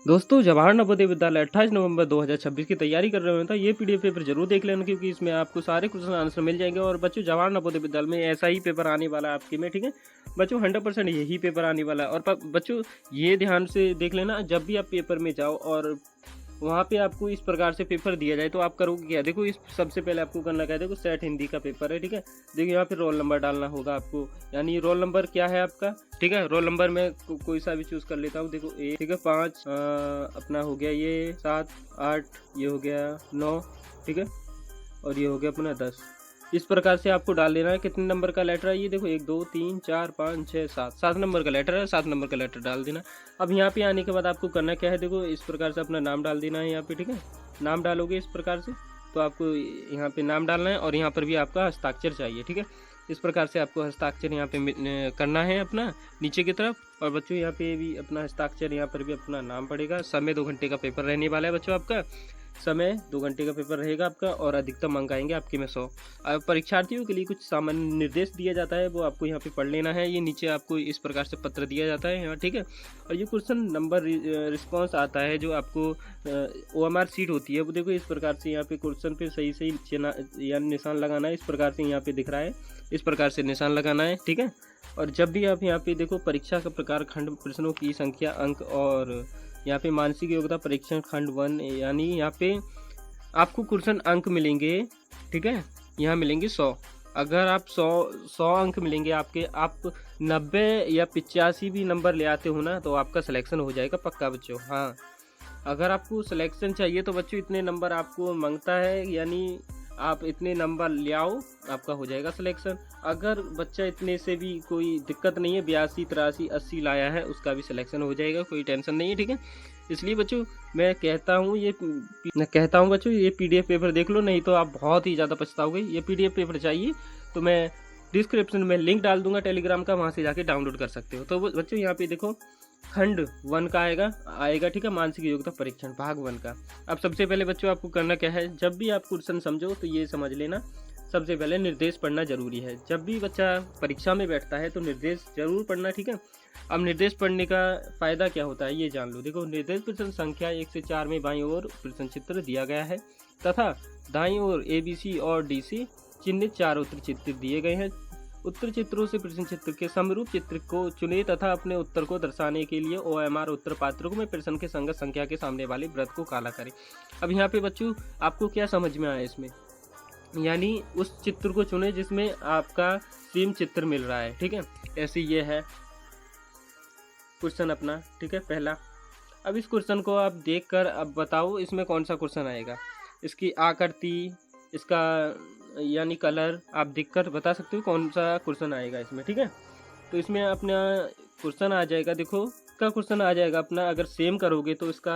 दोस्तों जवाहर नवोदय विद्यालय 28 नवंबर 2026 की तैयारी कर रहे हो तो ये पीडीएफ पेपर जरूर देख लेना, क्योंकि इसमें आपको सारे क्वेश्चन आंसर मिल जाएंगे। और बच्चों जवाहर नवोदय विद्यालय में ऐसा ही पेपर आने वाला है आपके में, ठीक है बच्चों, 100% यही पेपर आने वाला है। और बच्चों ये ध्यान से देख लेना, जब भी आप पेपर में जाओ और वहाँ पे आपको इस प्रकार से पेपर दिया जाए तो आप करोगे क्या। देखो इस सबसे पहले आपको करना क्या है, देखो सेट हिंदी का पेपर है, ठीक है। देखो यहाँ पे रोल नंबर डालना होगा आपको, यानी रोल नंबर क्या है आपका, ठीक है। रोल नंबर में कोई सा भी चूज कर लेता हूँ। देखो ए, ठीक है 5 अपना हो गया ये 7 8, ये हो गया 9, ठीक है, और ये हो गया अपना 10। इस प्रकार से आपको डाल देना है कितने नंबर का लेटर है। ये देखो 1 2 3 4 5 6 7, 7 नंबर का लेटर है, 7 नंबर का लेटर डाल देना। अब यहाँ पे आने के बाद आपको करना क्या है, देखो इस प्रकार से अपना नाम डाल देना है यहाँ पे, ठीक है। नाम डालोगे इस प्रकार से तो आपको यहाँ पे नाम डालना है, और यहाँ पर भी आपका हस्ताक्षर चाहिए, ठीक है। इस प्रकार से आपको हस्ताक्षर यहाँ पे करना है अपना नीचे की तरफ। और बच्चों यहाँ पे भी अपना हस्ताक्षर, यहाँ पर भी अपना नाम पड़ेगा। समय 2 घंटे का पेपर रहने वाला है बच्चों, आपका समय 2 घंटे का पेपर रहेगा आपका, और अधिकतम अंक आएंगे आपके में 100। अब परीक्षार्थियों के लिए कुछ सामान्य निर्देश दिया जाता है, वो आपको यहाँ पे पढ़ लेना है। ये नीचे आपको इस प्रकार से पत्र दिया जाता है यहाँ, ठीक है। और ये क्वेश्चन नंबर रिस्पॉन्स आता है जो आपको OMR सीट होती है, वो देखो इस प्रकार से यहाँ पे क्वेश्चन पे सही सही या निशान लगाना है। इस प्रकार से यहाँ पे दिख रहा है, इस प्रकार से निशान लगाना है, ठीक है। और जब भी आप यहाँ पे देखो परीक्षा का प्रकार, खंड, प्रश्नों की संख्या, अंक, और यहाँ पे मानसिक योग्यता परीक्षण खंड 1, यानी यहाँ पे आपको क्वेश्चन अंक मिलेंगे, ठीक है। यहाँ मिलेंगे 100। अगर आप 100 अंक मिलेंगे आपके, आप 90 या 85 भी नंबर ले आते हो ना, तो आपका सिलेक्शन हो जाएगा पक्का बच्चों। हाँ, अगर आपको सिलेक्शन चाहिए तो बच्चों इतने नंबर आपको मांगता है, यानी आप इतने नंबर ले आओ, आपका हो जाएगा सिलेक्शन। अगर बच्चा इतने से भी कोई दिक्कत नहीं है, 82 83 80 लाया है, उसका भी सिलेक्शन हो जाएगा, कोई टेंशन नहीं है, ठीक है। इसलिए बच्चों मैं कहता हूँ बच्चों ये पीडीएफ पेपर देख लो, नहीं तो आप बहुत ही ज़्यादा पछताओगे। ये पीडीएफ पेपर चाहिए तो मैं डिस्क्रिप्शन में लिंक डाल दूंगा टेलीग्राम का, वहाँ से जाके डाउनलोड कर सकते हो। तो बच्चों यहाँ पे देखो खंड 1 का आएगा, ठीक है, मानसिक योग्यता परीक्षण भाग 1 का। अब सबसे पहले बच्चों आपको करना क्या है, जब भी आप क्वेश्चन समझो तो ये समझ लेना, सबसे पहले निर्देश पढ़ना जरूरी है। जब भी बच्चा परीक्षा में बैठता है तो निर्देश जरूर पढ़ना, ठीक है। अब निर्देश पढ़ने का फायदा क्या होता है ये जान लो। देखो निर्देश प्रश्न संख्या 1 से 4 में बाईं ओर प्रश्न चित्र दिया गया है, तथा दाईं ओर ABC और DC चिन्हित 4 उत्तर चित्र दिए गए हैं। उत्तर चित्रों से प्रश्न चित्र के समरूप चित्र को चुने तथा अपने उत्तर को दर्शाने के लिए OMR उत्तर पात्रक में प्रश्न के संगत संख्या के सामने वाले वृत्त को काला करें। अब यहाँ पे बच्चों आपको क्या समझ में आया इसमें, यानी उस चित्र को चुने जिसमें आपका सेम चित्र मिल रहा है, ठीक है। ऐसे ये है क्वेश्चन अपना, ठीक है, पहला। अब इस क्वेश्चन को आप देखकर अब बताओ इसमें कौन सा क्वेश्चन आएगा। इसकी आकृति, इसका यानी कलर आप देखकर बता सकते हो कौन सा क्वेश्चन आएगा इसमें, ठीक है। तो इसमें अपना क्वेश्चन आ जाएगा, देखो इसका क्वेश्चन आ जाएगा अपना, अगर सेम करोगे तो इसका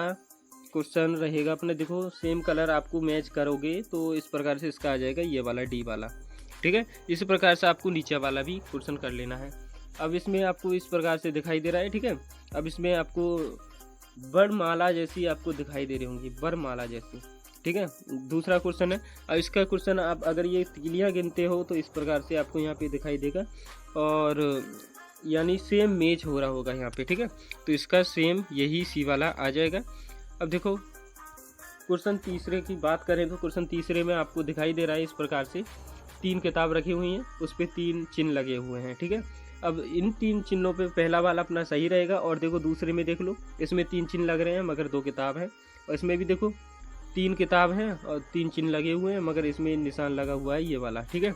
क्वेश्चन रहेगा अपने, देखो सेम कलर आपको मैच करोगे तो इस प्रकार से इसका आ जाएगा ये वाला D वाला, ठीक है। इसी प्रकार से आपको नीचे वाला भी क्वेश्चन कर लेना है। अब इसमें आपको इस प्रकार से दिखाई दे रहा है, ठीक है। अब इसमें आपको वरमाला जैसी आपको दिखाई दे रही होंगी, वरमाला जैसी, ठीक है। दूसरा क्वेश्चन है, अब इसका क्वेश्चन आप अगर ये तीलियाँ गिनते हो तो इस प्रकार से आपको यहाँ पे दिखाई देगा, और यानी सेम मैच हो रहा होगा यहाँ पे, ठीक है। तो इसका सेम यही C वाला आ जाएगा। अब देखो क्वेश्चन तीसरे की बात करें तो क्वेश्चन तीसरे में आपको दिखाई दे रहा है इस प्रकार से 3 किताब रखी हुई हैं, उस पर 3 चिन्ह लगे हुए हैं, ठीक है। अब इन 3 चिन्हों पे पहला वाला अपना सही रहेगा, और देखो दूसरे में देख लो, इसमें 3 चिन्ह लग रहे हैं मगर 2 किताब है, और इसमें भी देखो 3 किताब हैं और 3 चिन्ह लगे हुए हैं, मगर इसमें निशान लगा हुआ है ये वाला, ठीक है।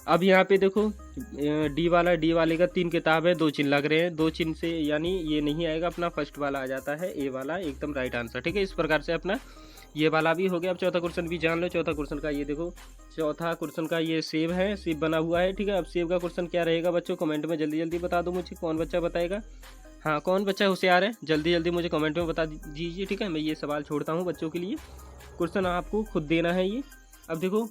अब यहाँ पे देखो D वाले का 3 किताब है, 2 चिन्ह लग रहे हैं, 2 चिन्ह से यानी ये नहीं आएगा, अपना फर्स्ट वाला आ जाता है A वाला, एकदम राइट आंसर, ठीक है। इस प्रकार से अपना ये वाला भी हो गया। अब चौथा क्वेश्चन भी जान लो। चौथा क्वेश्चन का ये देखो, चौथा क्वेश्चन का ये सेब है, सेब बना हुआ है, ठीक है। अब सेब का क्वेश्चन क्या रहेगा बच्चों, कमेंट में जल्दी जल्दी बता दो मुझे, कौन बच्चा बताएगा। हाँ, कौन बच्चा होशियार है जल्दी जल्दी मुझे कमेंट में बता दीजिए, ठीक है। मैं ये सवाल छोड़ता हूँ बच्चों के लिए, क्वेश्चन आपको खुद देना है ये। अब देखो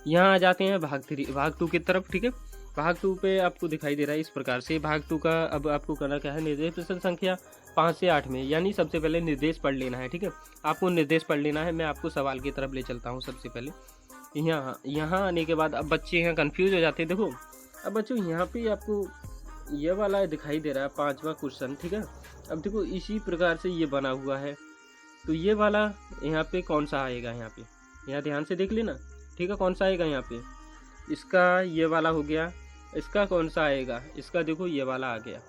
यहाँ आ जाते हैं भाग 2 की तरफ, ठीक है। भाग 2 पे आपको दिखाई दे रहा है इस प्रकार से। भाग 2 का अब आपको करना क्या है, निर्देश प्रश्न संख्या 5 से 8 में, यानी सबसे पहले निर्देश पढ़ लेना है, ठीक है। आपको निर्देश पढ़ लेना है। मैं आपको सवाल की तरफ ले चलता हूँ सबसे पहले। यहाँ आने के बाद अब बच्चे यहाँ कंफ्यूज हो जाते हैं। देखो अब बच्चों यहाँ पे आपको ये वाला दिखाई दे रहा है 5वां क्वेश्चन, ठीक है। अब देखो इसी प्रकार से ये बना हुआ है, तो ये वाला यहाँ पे कौन सा आएगा, यहाँ ध्यान से देख लेना, ठीक है। कौन सा आएगा यहाँ पे, इसका ये वाला हो गया। इसका कौन सा आएगा, इसका देखो ये वाला आ गया,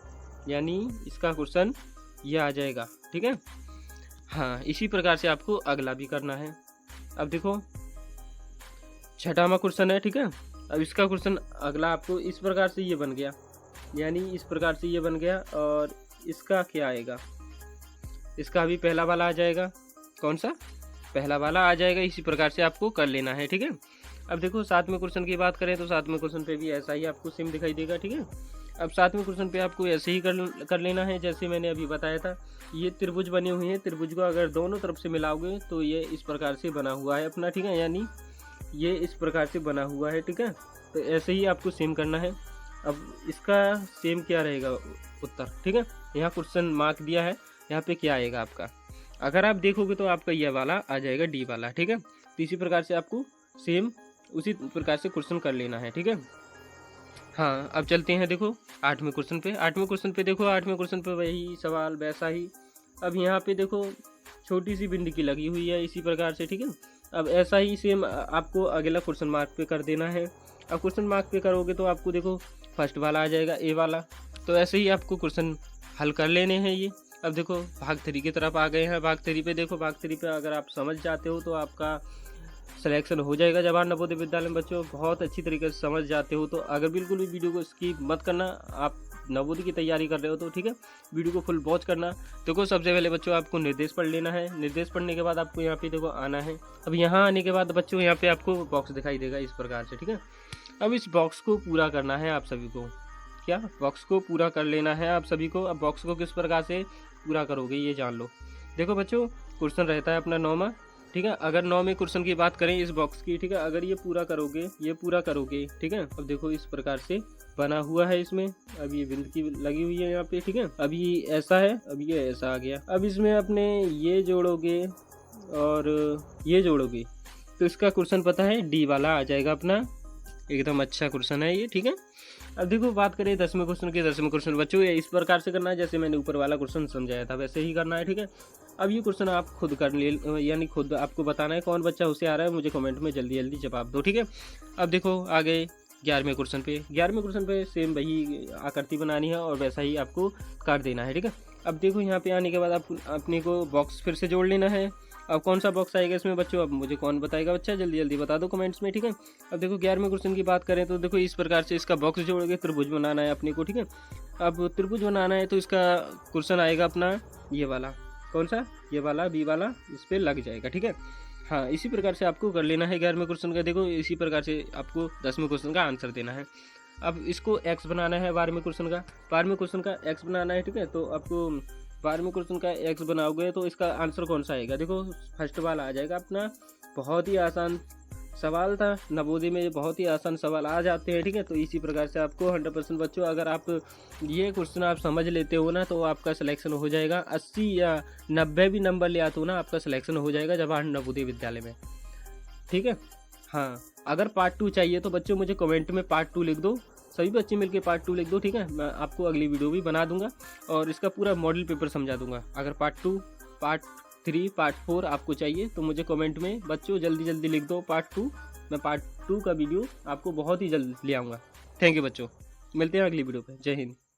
यानी इसका क्वेश्चन ये आ जाएगा, ठीक है। हाँ, इसी प्रकार से आपको अगला भी करना है। अब देखो 6वां क्वेश्चन है, ठीक है। अब इसका क्वेश्चन अगला आपको इस प्रकार से ये बन गया, यानी इस प्रकार से ये बन गया। और इसका क्या आएगा, इसका भी पहला वाला आ जाएगा। कौन सा, पहला वाला आ जाएगा। इसी प्रकार से आपको कर लेना है, ठीक है। अब देखो 7वें क्वेश्चन की बात करें तो 7वें क्वेश्चन पे भी ऐसा ही आपको सेम दिखाई देगा, ठीक है। अब 7वें क्वेश्चन पे आपको ऐसे ही कर लेना है जैसे मैंने अभी बताया था। ये त्रिभुज बने हुए हैं, त्रिभुज को अगर दोनों तरफ से मिलाओगे तो ये इस प्रकार से बना हुआ है अपना, ठीक है, यानी ये इस प्रकार से बना हुआ है, ठीक है। तो ऐसे ही आपको सेम करना है। अब इसका सेम क्या रहेगा उत्तर, ठीक है। यहाँ क्वेश्चन मार्क दिया है, यहाँ पे क्या आएगा आपका, अगर आप देखोगे तो आपका ये वाला आ जाएगा, डी वाला, ठीक है। तो इसी प्रकार से आपको सेम उसी प्रकार से क्वेश्चन कर लेना है, ठीक है। हाँ, अब चलते हैं देखो 8वें क्वेश्चन पे। 8वें क्वेश्चन पे देखो, 8वें क्वेश्चन पे वही सवाल वैसा ही। अब यहाँ पे देखो छोटी सी बिंदी की लगी हुई है इसी प्रकार से, ठीक है। अब ऐसा ही सेम आपको अगला क्वेश्चन मार्क पे कर देना है। अब क्वेश्चन मार्क पे करोगे तो आपको देखो फर्स्ट वाला आ जाएगा, ए वाला। तो ऐसे ही आपको क्वेश्चन हल कर लेने हैं ये। अब देखो भाग 3 की तरफ आ गए हैं। भाग 3 पे देखो, भाग 3 पे अगर आप समझ जाते हो तो आपका सिलेक्शन हो जाएगा जवाहर नवोदय विद्यालय में। बच्चों बहुत अच्छी तरीके से समझ जाते हो तो अगर बिल्कुल भी वीडियो को स्किप मत करना, आप नवोदय की तैयारी कर रहे हो तो, ठीक है, वीडियो को फुल वॉच करना। देखो सबसे पहले बच्चों आपको निर्देश पढ़ लेना है। निर्देश पढ़ने के बाद आपको यहाँ पे देखो आना है। अब यहाँ आने के बाद बच्चों यहाँ पे आपको बॉक्स दिखाई देगा इस प्रकार से, ठीक है। अब इस बॉक्स को पूरा करना है आप सभी को, क्या बॉक्स को पूरा कर लेना है आप सभी को। अब बॉक्स को किस प्रकार से पूरा करोगे ये जान लो। देखो बच्चों क्वेश्चन रहता है अपना 9वां, ठीक है। अगर 9वें क्वेश्चन की बात करें इस बॉक्स की, ठीक है, अगर ये पूरा करोगे, ठीक है। अब देखो इस प्रकार से बना हुआ है इसमें। अब ये बिंद की लगी हुई है यहाँ पे, ठीक है। अब ये ऐसा है, अब ये ऐसा आ गया। अब इसमें अपने ये जोड़ोगे और ये जोड़ोगे तो इसका क्वेश्चन पता है डी वाला आ जाएगा अपना। एकदम अच्छा क्वेश्चन है ये, ठीक है। अब देखो बात करें 10वें क्वेश्चन की। 10वें क्वेश्चन बच्चों ये इस प्रकार से करना है जैसे मैंने ऊपर वाला क्वेश्चन समझाया था वैसे ही करना है, ठीक है। अब ये क्वेश्चन आप खुद कर ले, यानी खुद आपको बताना है कौन बच्चा होशियार है, मुझे कमेंट में जल्दी जल्दी जवाब दो, ठीक है। अब देखो आ गए 11वें क्वेश्चन पे। 11वें क्वेश्चन पे सेम वही आकृति बनानी है और वैसा ही आपको कर देना है, ठीक है। अब देखो यहाँ पे आने के बाद आप अपने को बॉक्स फिर से जोड़ लेना है। अब कौन सा बॉक्स आएगा इसमें बच्चों, अब मुझे कौन बताएगा बच्चा, जल्दी जल्दी बता दो कमेंट्स में, ठीक है। अब देखो 11वें क्वेश्चन की बात करें तो देखो इस प्रकार से इसका बॉक्स जोड़ोगे, त्रिभुज बनाना है अपने को, ठीक है। अब त्रिभुज बनाना है तो इसका क्वेश्चन आएगा अपना ये वाला। कौन सा, ये वाला, बी वाला, इस पर लग जाएगा, ठीक है। हाँ, इसी प्रकार से आपको कर लेना है 11वें क्वेश्चन का। देखो इसी प्रकार से आपको 10वें क्वेश्चन का आंसर देना है। अब इसको एक्स बनाना है 12वें क्वेश्चन का। 12वें क्वेश्चन का एक्स बनाना है, ठीक है। तो आपको 12वें क्वेश्चन का एक्स बनाओगे तो इसका आंसर कौन सा आएगा, देखो फर्स्ट वाला आ जाएगा अपना। बहुत ही आसान सवाल था, नवोदय में बहुत ही आसान सवाल आ जाते हैं, ठीक है। तो इसी प्रकार से आपको 100% बच्चों अगर आप ये क्वेश्चन आप समझ लेते हो ना तो आपका सिलेक्शन हो जाएगा। 80 या 90 भी नंबर ले आते हो ना आपका सिलेक्शन हो जाएगा जवाहर नवोदय विद्यालय में, ठीक है। हाँ, अगर पार्ट 2 चाहिए तो बच्चों मुझे कमेंट में पार्ट 2 लिख दो, सभी बच्चे मिलके पार्ट 2 लिख दो, ठीक है। मैं आपको अगली वीडियो भी बना दूंगा और इसका पूरा मॉडल पेपर समझा दूंगा। अगर पार्ट 2, पार्ट 3, पार्ट 4 आपको चाहिए तो मुझे कमेंट में बच्चों जल्दी जल्दी लिख दो पार्ट 2। मैं पार्ट 2 का वीडियो आपको बहुत ही जल्द ले आऊँगा। थैंक यू बच्चों, मिलते हैं अगली वीडियो पे। जय हिंद।